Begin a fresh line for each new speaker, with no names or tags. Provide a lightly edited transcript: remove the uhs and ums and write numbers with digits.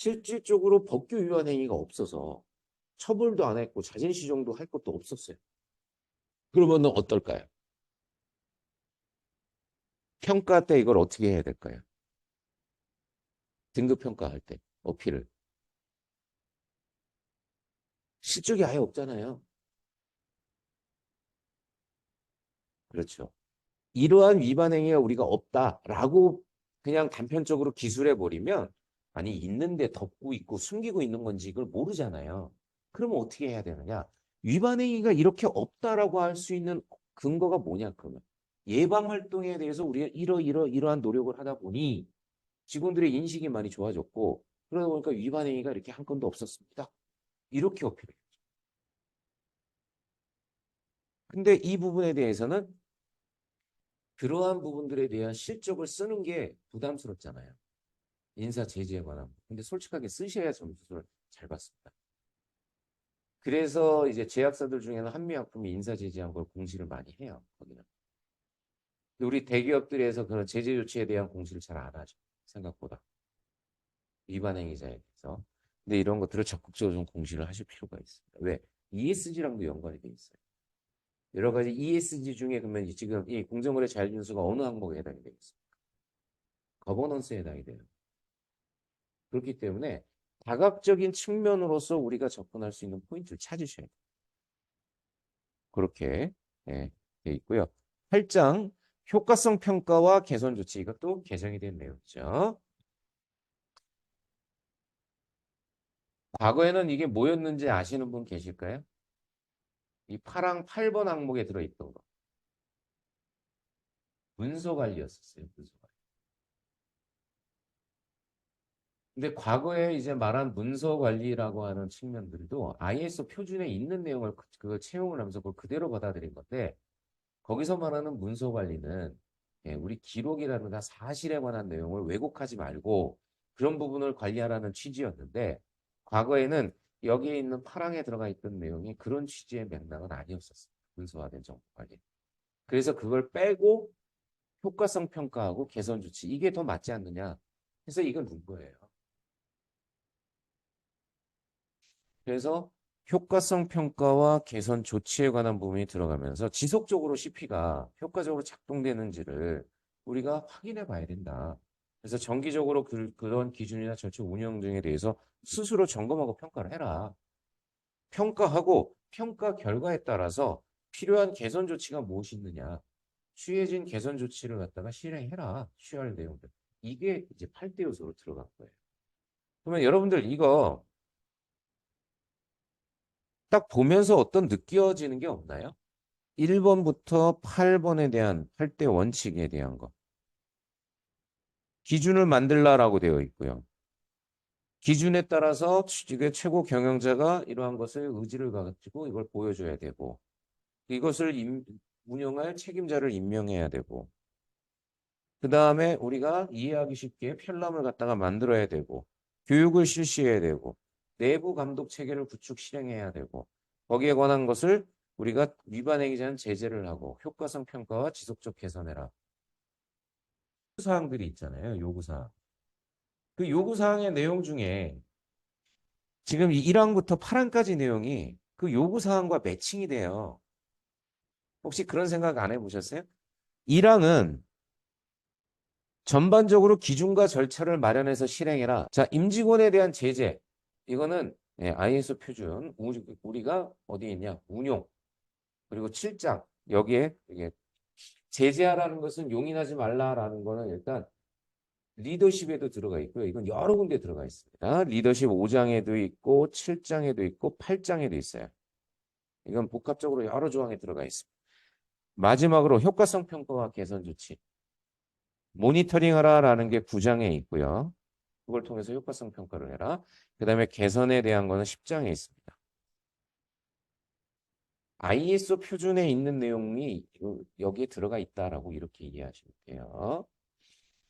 실질적으로 법규 위반 행위가 없어서 처벌도 안 했고 자진시정도 할 것도 없었어요. 그러면 어떨까요? 평가 때 이걸 어떻게 해야 될까요? 등급 평가할 때 어필을. 실적이 아예 없잖아요. 그렇죠. 이러한 위반 행위가 우리가 없다라고 그냥 단편적으로 기술해 버리면 아니 있는데 덮고 있고 숨기고 있는 건지 이걸 모르잖아요. 그러면 어떻게 해야 되느냐? 위반 행위가 이렇게 없다라고 할 수 있는 근거가 뭐냐 그러면 예방 활동에 대해서 우리가 이러한 노력을 하다 보니 직원들의 인식이 많이 좋아졌고 그러다 보니까 위반 행위가 이렇게 한 건도 없었습니다. 이렇게 어필해요. 근데 이 부분에 대해서는 그러한 부분들에 대한 실적을 쓰는 게 부담스럽잖아요. 인사 제재에 관한. 근데 솔직하게 쓰셔야 점수를 잘 받습니다. 그래서 이제 제약사들 중에는 한미약품이 인사 제재한 걸 공시를 많이 해요. 거기는. 우리 대기업들에서 그런 제재 조치에 대한 공시를 잘 안 하죠. 생각보다. 위반 행위자에 대해서. 근데 이런 것들을 적극적으로 좀 공시를 하실 필요가 있습니다. 왜? ESG랑도 연관이 돼 있어요. 여러 가지 ESG 중에 그러면 지금 이 공정거래 자율준수가 어느 항목에 해당이 되겠습니까? 거버넌스에 해당이 돼요. 그렇기 때문에 다각적인 측면으로서 우리가 접근할 수 있는 포인트를 찾으셔야 돼요. 그렇게 돼 있고요. 8장 효과성 평가와 개선 조치 이것도 개정이 된 내용이죠. 과거에는 이게 뭐였는지 아시는 분 계실까요? 이 파랑 8번 항목에 들어있던 거. 문서 관리였었어요. 문서 관리. 근데 과거에 이제 말한 문서 관리라고 하는 측면들도 ISO 표준에 있는 내용을 그걸 채용을 하면서 그걸 그대로 받아들인 건데 거기서 말하는 문서 관리는 우리 기록이라든가 사실에 관한 내용을 왜곡하지 말고 그런 부분을 관리하라는 취지였는데 과거에는 여기에 있는 파랑에 들어가 있던 내용이 그런 취지의 맥락은 아니었었어요. 문서화된 정보 관리. 그래서 그걸 빼고 효과성 평가하고 개선 조치 이게 더 맞지 않느냐. 해서 이걸 넣은 거예요. 그래서 효과성 평가와 개선 조치에 관한 부분이 들어가면서 지속적으로 CP가 효과적으로 작동되는지를 우리가 확인해 봐야 된다. 그래서 정기적으로 그런 기준이나 절차 운영 등에 대해서 스스로 점검하고 평가를 해라. 평가하고 평가 결과에 따라서 필요한 개선 조치가 무엇이 있느냐. 취해진 개선 조치를 갖다가 실행해라. 취할 내용들. 이게 이제 8대 요소로 들어간 거예요. 그러면 여러분들 이거 딱 보면서 어떤 느껴지는 게 없나요? 1번부터 8번에 대한 8대 원칙에 대한 거. 기준을 만들라라고 되어 있고요. 기준에 따라서 최고 경영자가 이러한 것을 의지를 가지고 이걸 보여줘야 되고 이것을 운영할 책임자를 임명해야 되고 그 다음에 우리가 이해하기 쉽게 편람을 갖다가 만들어야 되고 교육을 실시해야 되고 내부 감독 체계를 구축 실행해야 되고 거기에 관한 것을 우리가 위반 행위자는 제재를 하고 효과성 평가와 지속적 개선해라. 사항들이 있잖아요. 요구사항. 그 요구사항의 내용 중에 지금 이 1항부터 8항까지 내용이 그 요구사항과 매칭이 돼요. 혹시 그런 생각 안 해보셨어요? 1항은 전반적으로 기준과 절차를 마련해서 실행해라. 자, 임직원에 대한 제재. 이거는 ISO 표준. 우리가 어디에 있냐? 운용. 그리고 7장. 여기에 이게 제재하라는 것은 용인하지 말라라는 거는 일단 리더십에도 들어가 있고요. 이건 여러 군데 들어가 있습니다. 리더십 5장에도 있고 7장에도 있고 8장에도 있어요. 이건 복합적으로 여러 조항에 들어가 있습니다. 마지막으로 효과성 평가와 개선 조치. 모니터링하라라는 게 9장에 있고요. 그걸 통해서 효과성 평가를 해라. 그 다음에 개선에 대한 거는 10장에 있습니다. ISO 표준에 있는 내용이 여기에 들어가 있다라고 이렇게 이해하시면 돼요.